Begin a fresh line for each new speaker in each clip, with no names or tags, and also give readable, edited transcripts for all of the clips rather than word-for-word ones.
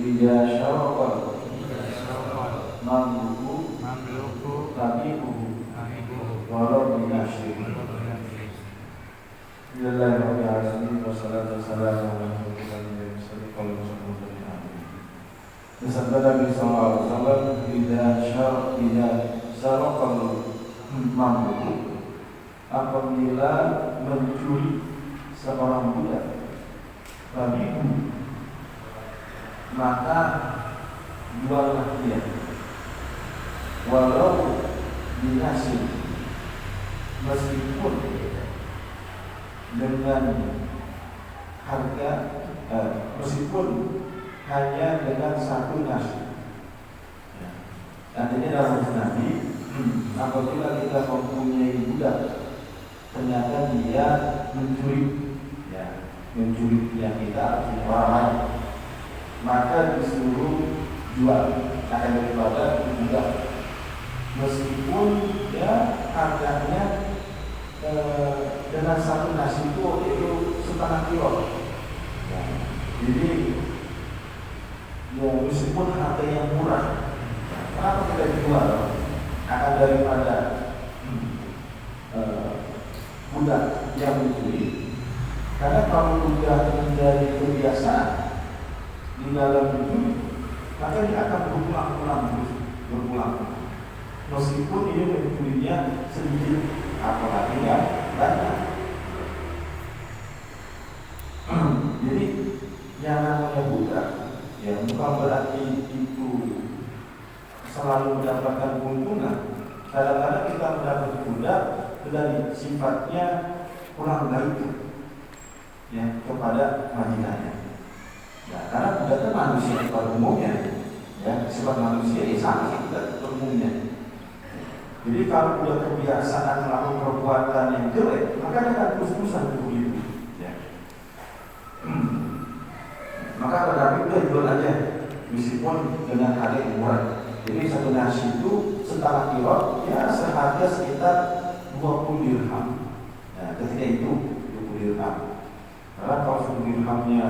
Ida syaraqal mamluku tabi'uhu walau binasir. Bismillahirrahmanirrahim. Wassalatu wassalamu ala rasulillah sallallahu alaihi wasallam. Bersabda Nabi sallallahu alaihi wasallam, Ida syaraqal mamluku, apabila mencuri seorang budak, tabi'uhu, maka juallah dia walau binasir, meskipun dengan harga meskipun hanya dengan satu nasi. Artinya dalam Nabi, apabila kita mempunyai budak ternyata dia mencuri, mencuri yang kita orang lain, maka disuruh jual akan daripada budak, meskipun harganya dengan satu nasi itu setengah kilo. Jadi meskipun harga yang murah, kenapa kita jual akan daripada budak yang mencuri? Karena kalau sudah menjadi kebiasaan di dalam mencuri, maka dia akan berulang-ulang, meskipun ini mencurinya sedikit, apalagi yang banyak. Jadi yang namanya budak, bukan berarti itu selalu mendapatkan keuntungan. Kadang-kadang kita mendapat budak dari sifatnya kurang baik kepada majinanya. Karena budak itu manusia pada umumnya, sifat manusia sama kita umumnya. Jadi kalau sudah kebiasaan melakukan perbuatan yang jelek, maka dia akan terus-terusan begitu. Maka tetapi kita jual aja, meskipun dengan harga yang murah. Jadi satu nasi itu setengah kilo, seharga sekitar 20 dirham. Ketika itu 20 dirham. Karena kalau 10 dirhamnya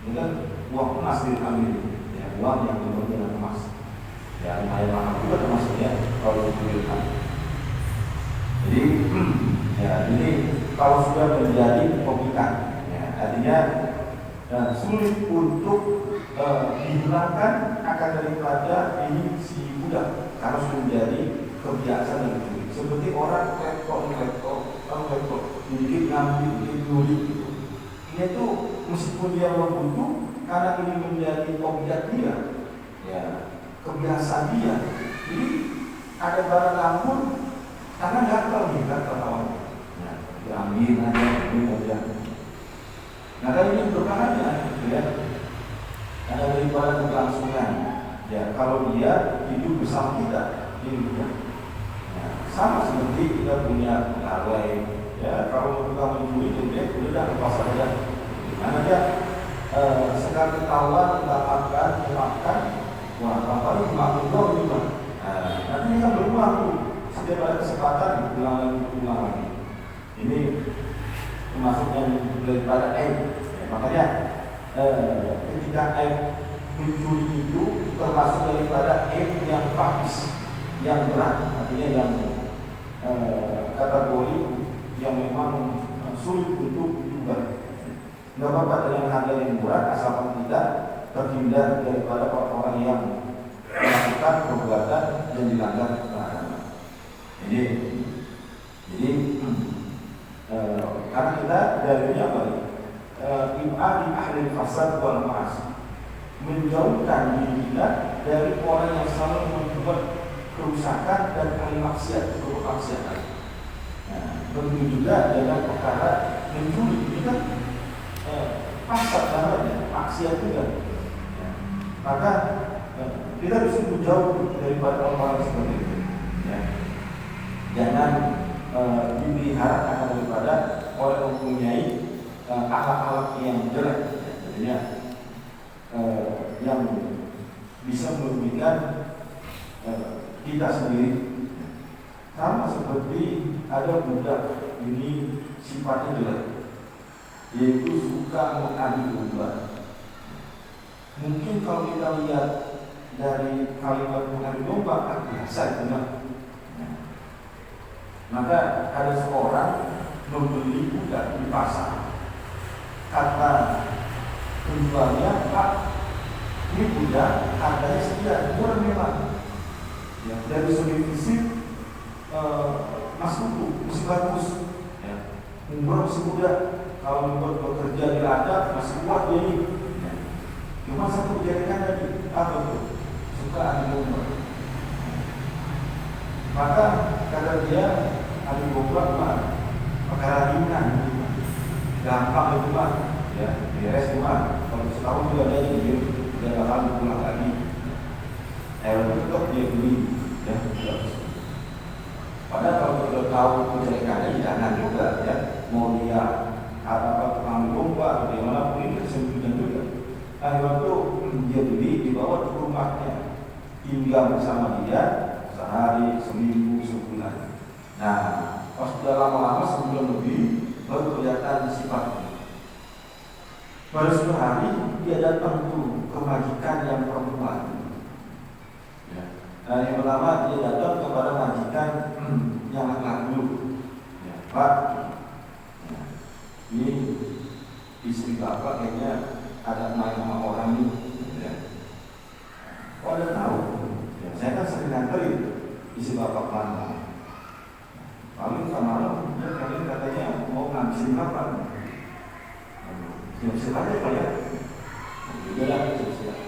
ini kan uang emas dirham ini, uang yang bentuknya emas. Lumayan mahal juga termasuknya kalau 10 dirham. Jadi ini kalau sudah menjadi pemikat, artinya sulit untuk dihilangkan akan daripada ini si budak, harus menjadi kebiasaan dan curi. Seperti orang kletok, dikit ngambil, dikit nyuri gitu. Ini tuh meskipun dia membutuh, karena ini menjadi objek dia, kebiasaan dia. Jadi ada barang lampun, karena gatal awalnya, diambil aja. Nah kan ini berbahaya, karena daripada keberlangsungan. Kalau dia hidup bersama kita, sama seperti kita punya pegawai. Kalau tukang mencuri, dia udah lepas saja. Karena dia sekali ketahuan kita makan, wah apa ini makan juga. Nanti dia kan berulang tuh, setiap ada kesempatan diulang lagi. Ini termasuk yang daripada aib. Makanya ketika aib mencuri itu termasuk daripada aib yang faktis, yang berat, artinya yang kategori yang memang sulit untuk diubah. Tidak apa-apa dengan harga yang murah, asalkan tidak terhindar daripada orang-orang yang melakukan perbuatan yang dilanggar agama. Jadi karena kita dalilnya apa? Ib'adi ahli fasad wal ma'asi, menjauhkan diri kita dari orang yang selalu membuat kerusakan dan ahli maksiat, kemaksiatan. Begitu juga dengan perkara mencuri, ini kan fasad namanya, maksiat juga. Maka kita bisa menjauh daripada orang-orang seperti itu. Jangan dipelihara daripada orang yang mempunyai akhlak-akhlak yang jelek, yang bisa merugikan kita sendiri. Sama seperti ada budak ini sifatnya jelek, yaitu suka mengadu domba. Mungkin kalau kita lihat dari kalimat mengadu domba, biasa itu kan. Maka ada seorang membeli budak di pasar. Kata penjualnya, Pak, ini budak harganya sekian, murah memang. Ya, dari segi fisik masih utuh, masih bagus. Ya, umur masih muda. Kalau membuat bekerja di ladang masih kuat dia ini. Ya. Cuma satu kejadian tadi, apa itu? Suka adu domba. Maka kata dia, adu domba mah perkara ringan, gampang itu mah, ya beres cuma. Kalau setahun juga dia jadi dia bakal pulang lagi. Tetap dia beli, ya. Padahal kalau kita tahu kejelekannya jangan juga, ya. Mau dia apa tukang domba atau di mana pun itu sembunyian juga. Waktu dia beli dibawa ke rumahnya, tinggal bersama dia sehari, seminggu, sebulan. Nah, pas sudah lama-lama sebulan lebih baru kelihatan sifatnya. Baru suatu hari dia datang tuh ke majikan yang perempuan. Ya. Nah, yang pertama dia datang kepada majikan yang laki-laki dulu. Ya, Pak, ya, ini istri bapak kayaknya ada main sama orang ini. Ya. Oh, ada tahu? Ya, saya kan sering nganterin istri bapak mana. Paling kemarin dia kalian katanya mau ngabisin kapan? Siap-siap aja Pak ya. Juga lah siap-siap.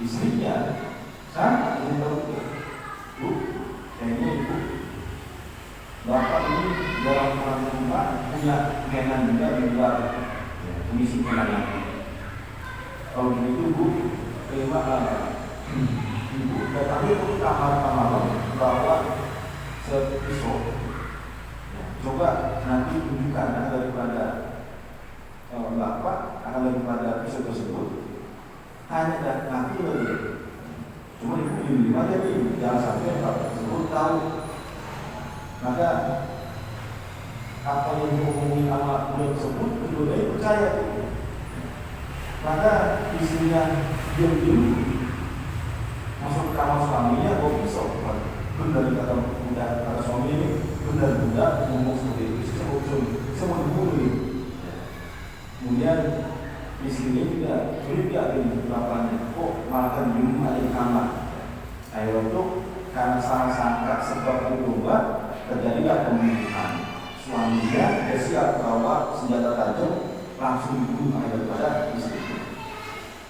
Istrinya sama ini tahu Bu, kayaknya ibu bapak ini dalam rumah punya mainan juga di luar mengisi kenangan. Kalau begitu Bu, terima ibu datangnya ke kamar bawa pisau. Coba nanti tunjukkan daripada bapak akan daripada pisau tersebut hanya dan nanti lagi. Cuma ibu di aja nih, jangan sampai bapak tersebut tahu. Maka apa yang dihubungi sama budak tersebut juga dia percaya. Maka istrinya diam-diam masuk ke kamar suaminya bawa pisau. Benar kata suami ini, benar-benar ngomong seperti itu. Saya mau dibunuh ini. Kemudian istrinya juga curiga dengan bapaknya, kok malah kan di rumah di kamar. Itu karena salah sangka sebab berubah terjadilah pembunuhan. Suaminya dia siap bawa senjata tajam langsung dibunuh daripada istrinya.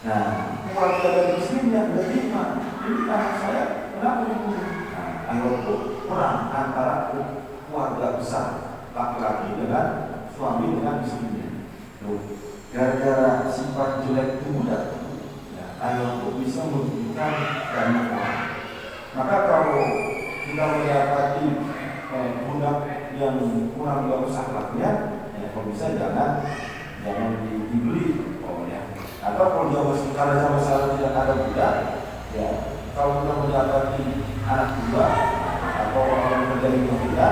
Nah, keluarga dari istrinya berterima, ini anak saya kenapa dibunuh? Itu perang antara keluarga besar laki-laki dengan suami dengan istrinya. Gara-gara sifat jelek itu mudah, itu bisa merugikan banyak orang. Maka kalau kita mendapati budak yang kurang bagus akhlaknya, kalau bisa jangan dibeli. Atau kalau kalau zaman sekarang tidak ada budak, ya kalau kita mendapati anak budak atau orang yang kerja di kita,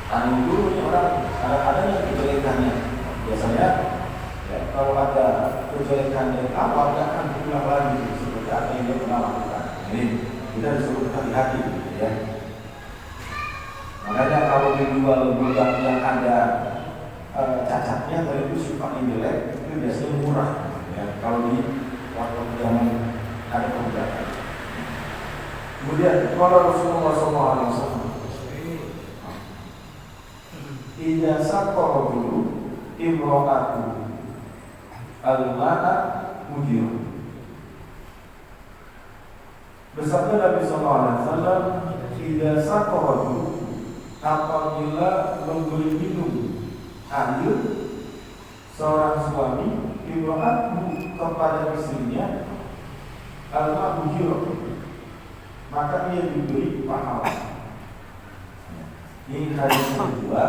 tanya dulu nih orang ada yang kejelekannya. Biasanya ya, kalau ada kejelekan dari awal dia akan pulang lagi seperti apa yang dia pernah lakukan. Ini kita disuruh hati-hati, ya. Makanya kalau dijual budak yang ada cacatnya dari itu sifatnya jelek itu biasanya murah. Ya, kalau di waktu zaman ada kebudakan. Kemudian kalau Rasulullah SAW tidak sakor dulu imro'atu al-ma'a mujir. Bersabda Nabi SAW, tidak sakor dulu apabila memberi minum air seorang suami imro'atu kepada istrinya al-ma'a mujir, maka ia diberi pahala. Ini hadis kedua.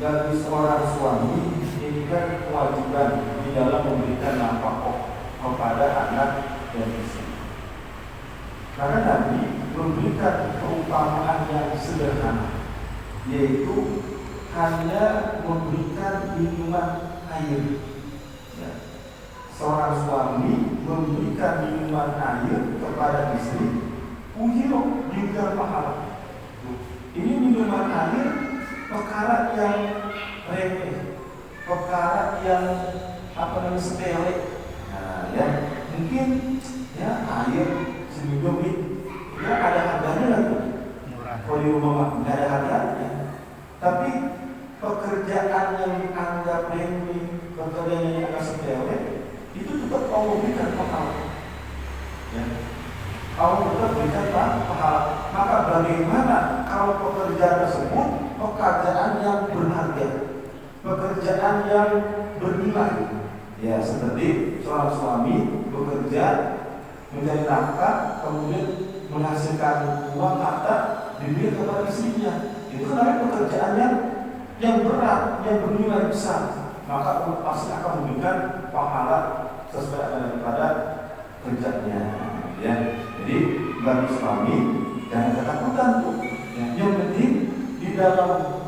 Bagi seorang suami ini kan kewajiban di dalam memberikan nafkah kepada anak dan istri. Karena Nabi memberikan perumpamaan yang sederhana, yaitu hanya memberikan minuman air. Ya. Seorang suami memberikan minuman air kepada istri, ujiro juga pahala. Ini minuman air perkara yang remeh, perkara yang sepele. Nah, ya mungkin ya air seminum ini ya ada harganya lah tuh. Kalau di rumah nggak ada harganya. Tapi pekerjaan yang dianggap remeh, pekerjaan yang dianggap sepele, itu tetap Allah berikan pahala. Ya. Allah tetap berikan pahala. Maka bagaimana kalau pekerjaan tersebut pekerjaan yang berharga, pekerjaan yang bernilai? Ya seperti seorang suami bekerja mencari nafkah, kemudian menghasilkan uang harta diberikan kepada istrinya. Itu namanya pekerjaan yang berat, yang bernilai besar. Maka Allah pasti akan memberikan pahala sesuai daripada kerjanya. Ya, jadi bagi suami jangan ketakutan tuh. Ya, yang penting di dalam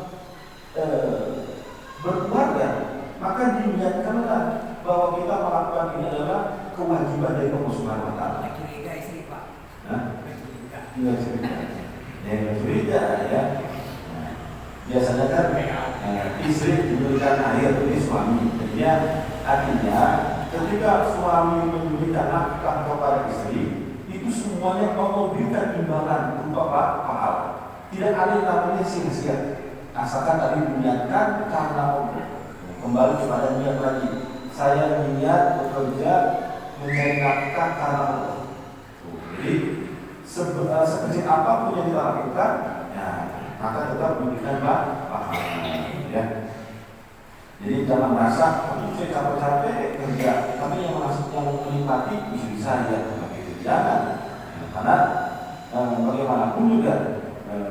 berkeluarga maka diniatkanlah bahwa kita melakukan ini adalah kewajiban dari Allah Subhanahu wa taala.
Curiga istri Pak.
Tidak curiga. Ya, curiga ya. Biasanya kan istri diberikan air dari suami. Jadi artinya ketika suami memberikan nafkah kepada istri, itu semuanya Allah berikan imbalan berupa pahala. Tidak ada yang namanya sia-sia. Asalkan tadi diniatkan karena Allah. Kembali kepada niat lagi. Saya niat bekerja mencari nafkah karena Allah. Jadi sekecil apapun yang kita lakukan, ya, maka tetap memberikan pahala. Ya. Jadi jangan merasa saya capek-capek kerja, tapi yang menikmati bisa ya begitu. Jangan. Karena bagaimanapun juga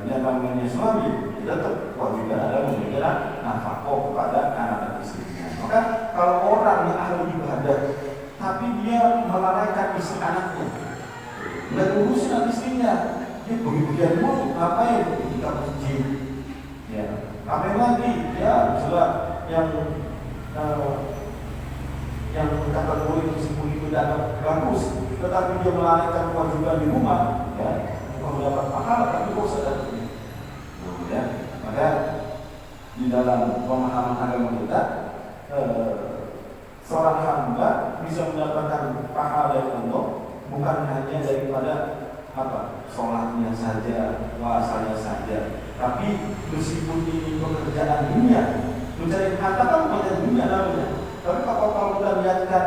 yang namanya suami tetap kewajiban adalah memberikan nafkah kepada anak dan istrinya. Maka kalau orang yang ahli ibadah tapi dia melalaikan istri anaknya, nggak ngurusin istrinya, dia begitu mulu, ngapain kita masjid? Ya, ngapain lagi? Ya, sudah yang kategori tersebut itu tidak bagus, tetapi dia melalaikan kewajiban di rumah, ya, mendapat pahala tapi kok sadar. Ya, maka di dalam pemahaman agama kita, seorang hamba bisa mendapatkan pahala dari Allah bukan hanya daripada sholatnya saja, puasanya saja, tapi meskipun ini pekerjaan dunia, mencari harta kan pekerjaan dunia namanya. Tapi kalau kita lihatkan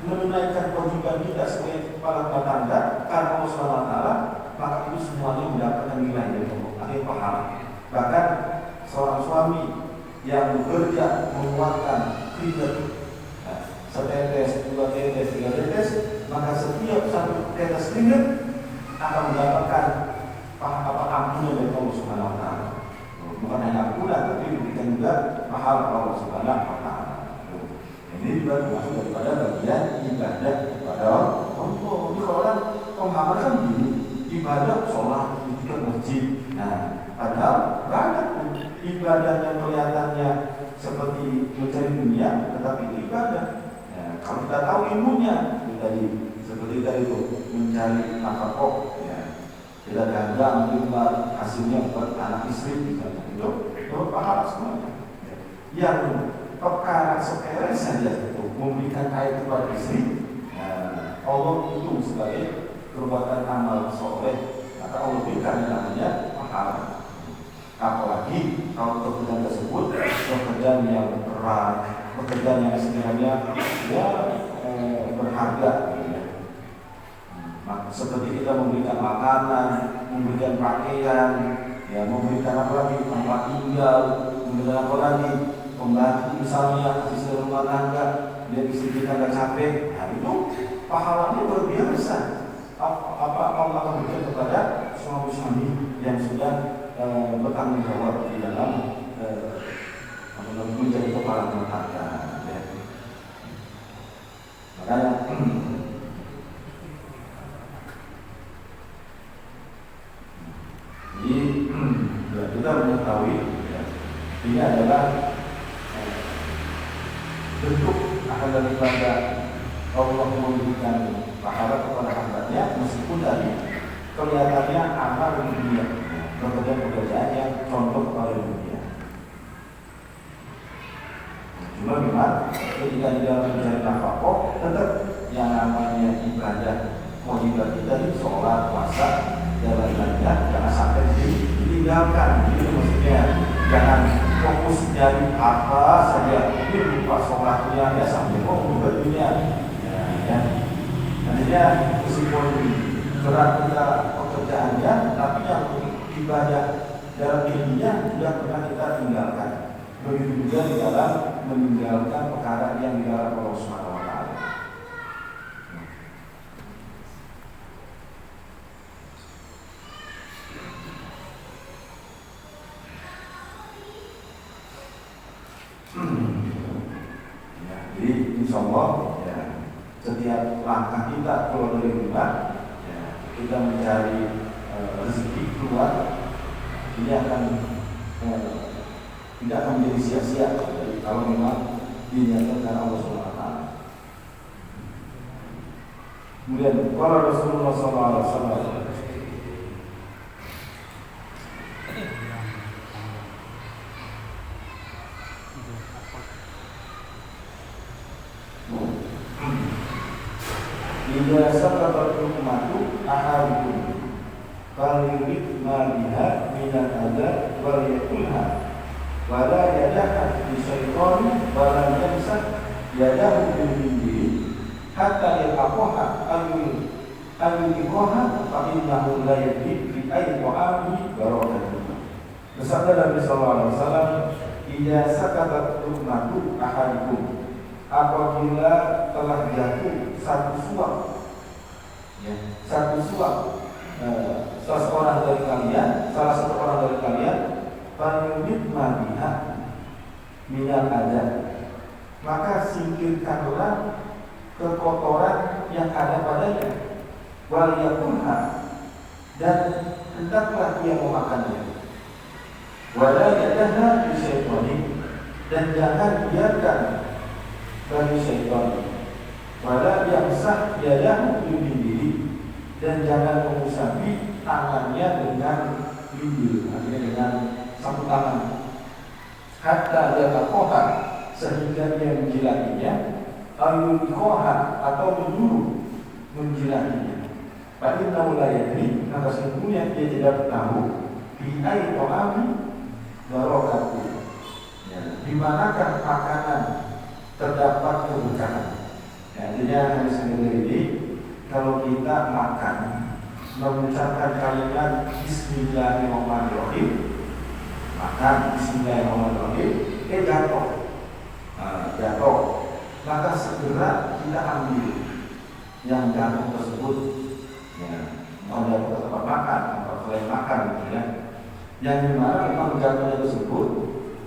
menunaikan kewajiban kita sebagai kepala rumah tangga karena Allah Subhanahu wa taala, maka itu semuanya mendapatkan nilai dari Allah, artinya pahala. Bahkan seorang suami yang bekerja mengeluarkan keringat, setetes, 2 tetes, 3 tetes, maka setiap satu tetes keringat akan mendapatkan ampunan dari Allah Subhanahu wa taala. Bukan hanya ampunan, tapi diberikan juga pahala Allah Subhanahu wa taala. Ini juga termasuk daripada bagian ibadah kepada Allah. Ini kalau orang pemahaman kan begini, ibadah sholat, itu masjid. Nah, padahal banyak ibadah yang kelihatannya seperti mencari dunia, tetapi ibadah. Ya, kalau kita tahu ilmunya, tadi seperti tadi itu mencari nafkah, ya, kita gagal menerima hasilnya buat anak istri, misalnya itu pahala semuanya. Ya. Yang perkara sepele saja itu memberikan air kepada istri, Allah itu sebagai perbuatan amal soleh, maka Allah berikan namanya pahala. Apalagi kalau pekerjaan tersebut pekerjaan yang berat, pekerjaan yang sebenarnya ya berharga. Seperti kita memberikan makanan, memberikan pakaian, ya memberikan apa lagi tempat tinggal, memberikan apa lagi pembantu misalnya asisten rumah tangga, dia istri kita nggak capek, nah itu pahalanya luar biasa. Apa Allah akan berikan kepada suami-suami yang sudah bertanggung jawab di dalam menjadi kepala rumah tangga. Ya. Makanya jadi ya, kita mengetahui ya, ini bentuk akan daripada Allah memberikan pahala kepada hambanya, meskipun tadi kelihatannya amal dunia, pekerjaan-pekerjaan yang contoh pada dunia. Cuma memang ketika di dalam mencari nafkah, tetap yang namanya ibadah, kewajiban kita di sholat, puasa, dan lain-lainnya jangan sampai ditinggalkan. Jadi maksudnya jangan fokus dari apa saja, ini lupa sholatnya ya sampai juga dunia. Ya. Nantinya meskipun berat kita pekerjaannya, tapi yang ibadah dalam dirinya tidak pernah kita tinggalkan. Begitu juga di dalam meninggalkan perkara yang dilarang Allah Subhanahu wa taala. Ya, jadi insya Allah ya, setiap langkah kita keluar dari rumah, ya, kita mencari rezeki keluar, ini akan tidak akan menjadi sia-sia kalau memang diniatkan karena Allah Subhanahu wa taala. Kemudian kalau Rasulullah SAW Ida sabaqatul ummatu ahadikum falyurid ma biha minal adza wal yakulha wala yadaha bi syaitani wala yansa yadahu bil bindi hatta yaqaha ayyuha fa innahu la yadri fi ayyi ta'ami barakatuh. Bersabda Nabi sallallahu alaihi wasallam, "Idza sakatatul ummatu ahadikum," apabila telah jatuh satu suap, ya, satu suap salah satu orang dari kalian, fanyumit mabiha minal adab, maka singkirkanlah kekotoran yang ada padanya, wal yakulha, dan hendaklah dia memakannya, wala yadaha bisyaitani, dan jangan biarkan bagi syaitan, wala yang sah yadahu bindiri, dan jangan mengusapi tangannya dengan bindil, artinya dengan sapu tangan, hatta yaqaha, sehingga dia menjilatinya, ayuqaha, atau menyuruh menjilatinya. Fa innahu la yadri, maka sesungguhnya dia tidak tahu bi ayyi ta'ami barakatuh, ya, di manakah makanan terdapat keberkahan. Ya, artinya hadis ini, kalau kita makan mengucapkan kalimat Bismillahirrahmanirrahim, makan Bismillahirrahmanirrahim, jatuh, maka segera kita ambil yang jatuh tersebut, ya, mau jatuh ke tempat makan atau selain makan, gitu ya, yang dimana memang jatuhnya tersebut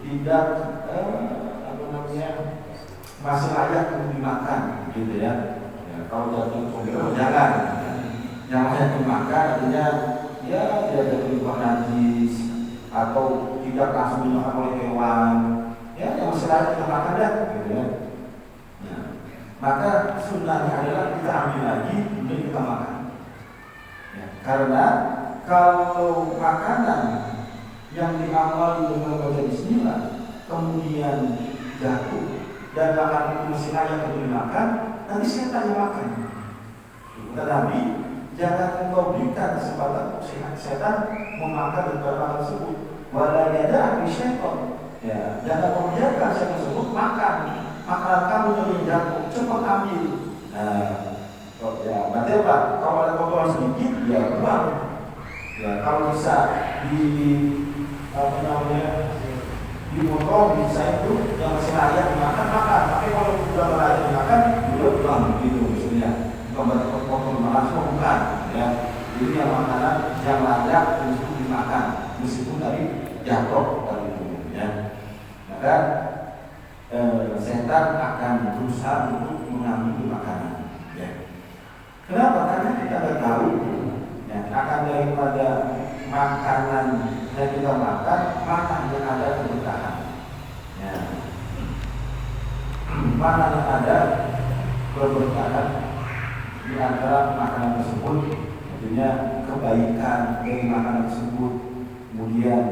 tidak masih layak untuk dimakan, gitu ya. Ya, kalau jatuh jangan, yang layak dimakan, artinya ya tidak ada penyebab najis atau tidak langsung dimakan oleh hewan, ya yang masih layak kita makan dah, gitu ya. Nah, maka sunnahnya adalah kita ambil lagi kemudian kita makan, ya, karena kalau makanan yang diawali dengan baca Bismillah kemudian jatuh dan makan itu masih layak untuk dimakan, nanti setan yang makan. Tetapi jangan engkau berikan kesempatan setan memakan daripada makanan tersebut. Wala yada'a bisyaitan, ya, jangan membiarkan setan tersebut makan makanan kamu yang jatuh, cepat ambil. Nah, ya, berarti apa? Kalau ada kotoran sedikit, ya buang. Ya, kalau bisa dipotong, bisa itu yang masih layak dimakan, makan. Tapi kalau sudah layak dimakan, buang gitu maksudnya. Potong makan semua bukan, ya. Ini yang makanan yang layak untuk dimakan, meskipun tadi jatuh dari itu, ya. Maka setan akan berusaha untuk mengambil makanan, ya. Kenapa? Karena kita tidak tahu, ya, akan daripada makanan yang kita makan yang ada keberkahan, ya. mana yang ada keberkahan di antara makanan tersebut, tentunya kebaikan dari makanan tersebut, kemudian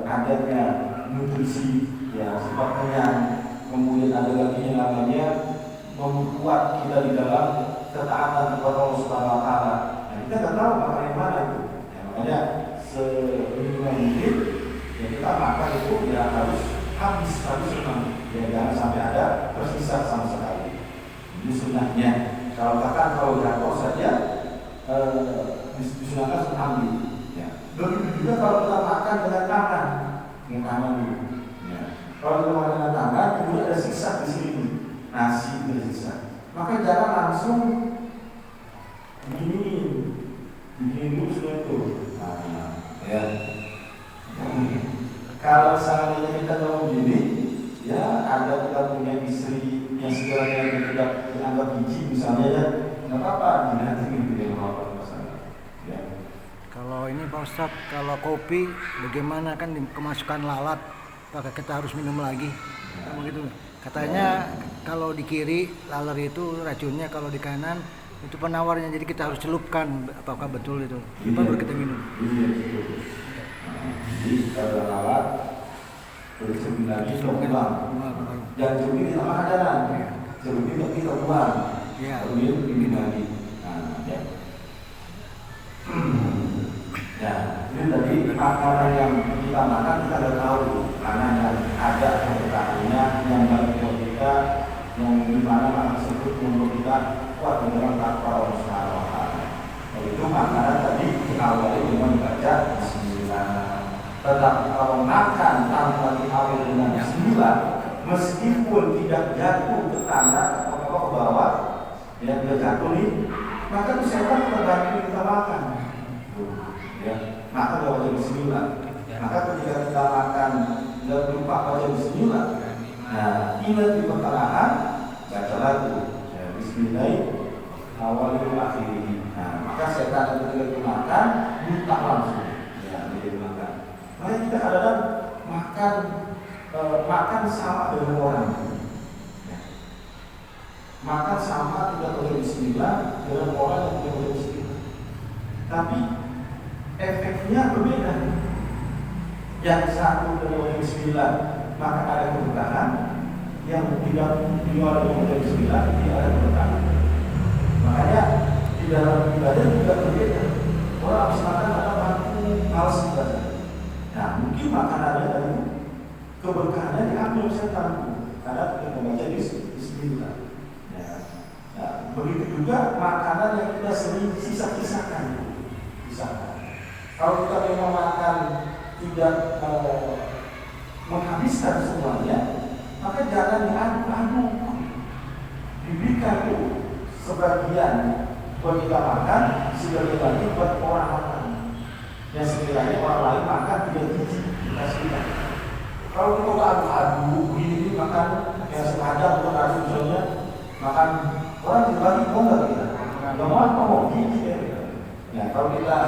adanya nutrisi, ya sifat kenyang, kemudian ada lagi yang namanya membuat kita di dalam ketaatan kepada Allah Subhanahu Wa Taala. Nah, kita nggak tahu makanan yang mana itu, ya, makanya seminimal mungkin yang kita makan itu ya harus habis semua, ya jangan sampai ada tersisa sama sekali. Ini sunnahnya. Kalau jatuh saja disunahkan ambil. Ya. Begitu juga kalau kita makan dengan tangan dulu. Ya. Kalau kita makan dengan tangan, kemudian ada sisa di sini, nasi tersisa. Maka jangan langsung begini dulu sudah itu. Nah, ya. Kalau seandainya kita mau begini, ya ada kita punya istri yang sekiranya tidak dianggap biji misalnya, ya nggak apa-apa, nanti tidak apa-apa masalah. Ya.
Kalau ini Pak Ustadz, kalau kopi bagaimana, kan kemasukan lalat, apakah kita harus minum lagi? Ya. Begitu. Katanya kalau di kiri laler itu racunnya, kalau di kanan itu penawarnya, jadi kita harus celupkan. Apakah betul itu? Baru kita minum.
Iya betul. Jadi kalau lalat bercermin lagi kita buang. Jangan cermin di tengah jalan. Cermin kita buang. Cermin minum lagi. Nah, ya. Ya, ini tadi makanan yang kita makan kita sudah tahu karena yang ada keberkahannya, yang baik buat kita, yang dimana makanan tersebut membuat kita kuat dalam takwa Allah Subhanahu Wa Taala. Itu makanan tadi diawali dengan baca Bismillah. Tetapi kalau makan tanpa diawali dengan Bismillah, meskipun tidak jatuh ke tanah atau ke bawah, yang tidak jatuh nih, maka itu setan terbantu kita makan. Ya, maka kalau baca Bismillah, maka ketika kita makan dan lupa baca Bismillah, nah ingat di pertengahan baca lagu ya, Bismillah awal itu akhir. Nah maka setan ketika kita makan buta langsung, ya dia makan. Maka kita kadang makan sama dengan orang, ya. Makan sama tidak baca Bismillah dengan orang yang tidak baca Bismillah, tapi efeknya berbeda. Yang satu dengan Bismillah maka ada keberkahan, yang tidak diawali dengan Bismillah tidak ada keberkahan. Makanya di dalam ibadah juga berbeda. Orang habis makan ada mampu malas ibadah. Nah mungkin makanannya tadi keberkahannya diambil setan karena kita membaca Bismillah. Ya. Nah, begitu juga makanan yang kita sering sisa-sisakan. Kalau kita memang makan tidak menghabiskan semuanya, maka jangan diaduk-aduk. Diberikan itu sebagian buat kita makan, sebagian lagi buat orang makan. Yang sekiranya orang lain makan tidak biji, kasihkan. Kalau kita aduk-aduk, ini makan yang sengaja untuk aduk misalnya, makan orang dibagi mau nggak kita? Nggak mau biji ya. Nah, kalau kita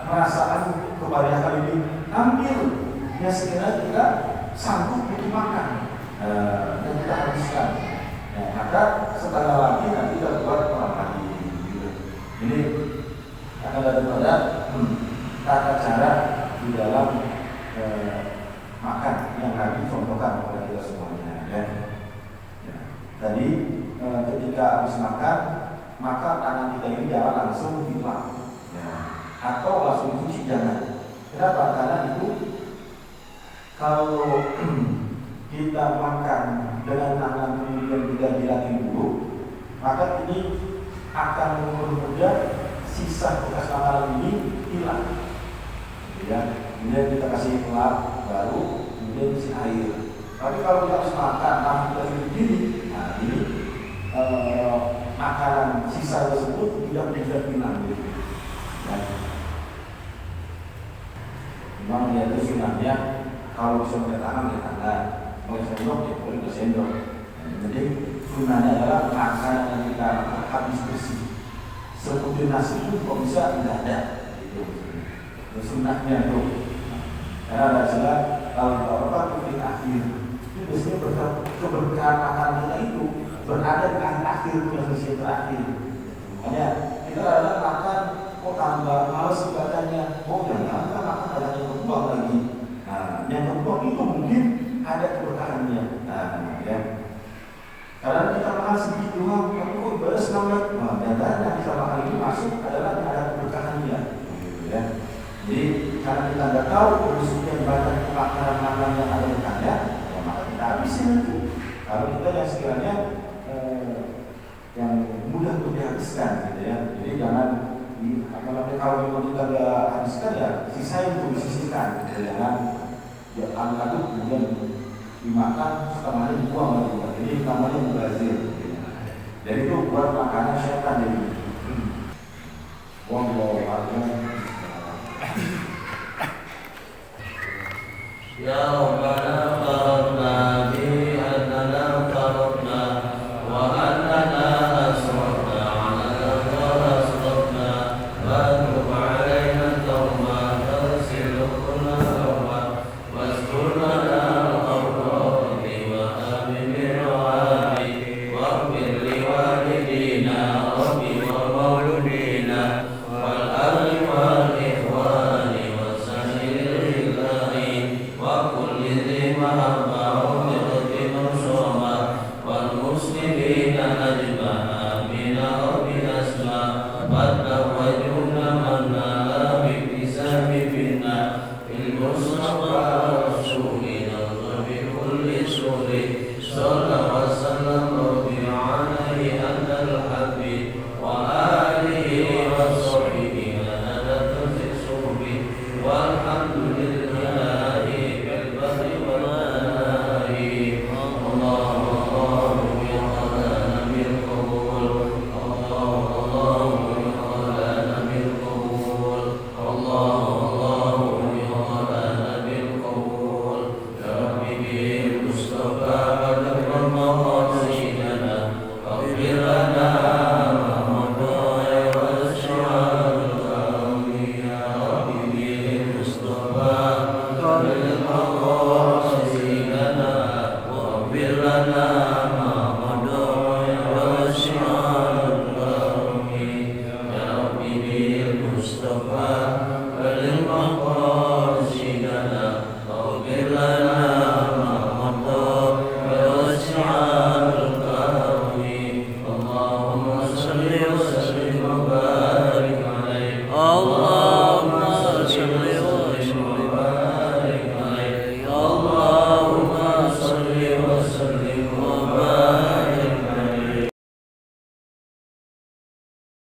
merasakan kebanyakan ini, ambil yang sekiranya kita sanggup untuk makan dan kita habiskan. Nah, maka setengah lagi nanti kita buat orang lagi. Ini akan daripada tata cara di dalam makan yang Nabi contohkan kepada kita semuanya. Ya. Ya. Tadi ketika habis makan, maka tangan kita ini jangan langsung dilap. Atau langsung cuci, jangan. Kenapa? Karena itu kalau kita makan dengan tangan kemudian tidak dilatih dulu, maka ini akan mempermudah sisa bekas makanan ini hilang. Ya, kemudian kita kasih lap baru, kemudian isi air. Tapi kalau kita harus makan tangan kita begini, nah ini makanan sisa tersebut tidak hilang. Gitu. Ya. Memang dia itu sunahnya kalau bisa pakai tangan, pakai sendok ya boleh pakai sendok. Jadi sunahnya adalah makan yang kita habis bersih. Seperti nasi itu kok bisa tidak ada. Itu sunahnya itu. Karena ada istilah kalau apa itu di akhir itu biasanya keberkahan makan kita itu berada di akhir yang sisi terakhir. Makanya kita kadang makan kok tambah males ibadahnya, jangan kita makan ada yang kebuang lagi. Nah, yang kebuang itu mungkin ada keberkahannya. Nah, ya. Karena kita makan sedikit doang, tapi kok ibadah semangat. Dan yang kita makan itu masuk adalah ada keberkahannya. Gitu, ya. Jadi karena kita nggak tahu kondisinya ibadah makanan yang ada berkahnya, ya maka kita habisin nanti. Kalau kita yang sekiranya yang mudah untuk dihabiskan, gitu ya. Jadi jangan kalau memang kita nggak habiskan ya sisain untuk disisihkan, gitu. Jangan ya aduk kemudian dimakan setengahnya dibuang lagi. Jadi namanya mubazir. Jadi itu buat makanan syaitan jadi. Wallahu a'lam.
Ya Rabbana farna bi annana farna wa annana asrafna ala ma asrafna wa tub alaina tawma faghsil kulla tawma wastur lana al-awradi wa amin bil-wadi waghfir li walidina rabbi wa mauludina wal ahli wal ikhwani wa sa'iril ilahi wa kulli dhi mahabba wa birri mansuma wal muslimina ajma'a min rabbi asma wa jumla man nala bi bisami finna il mustafa rasulina bi kulli suri sallallahu wa sallam rabbi alaihi antal habib wa alihi wa sahbihi anadatun fi suhbi walhamdulillahi bil barri wal bahri Allahu ya Allah bil qabul Allahu ya Allah bil qabul Allahu ya Allah bil qabul ya Rabbi bil Mustafa badr maqasidana اغفر لنا ما مضى والشعار الأولي يا ربي بالمصطفى بالمقاصدنا واغفر لنا ما مضى والشعار الأولي يا ربي بالمصطفى بالمقاصدنا واغفر لنا ما مضى والشعار الأولي اللهم صل وسلم وبارك عليه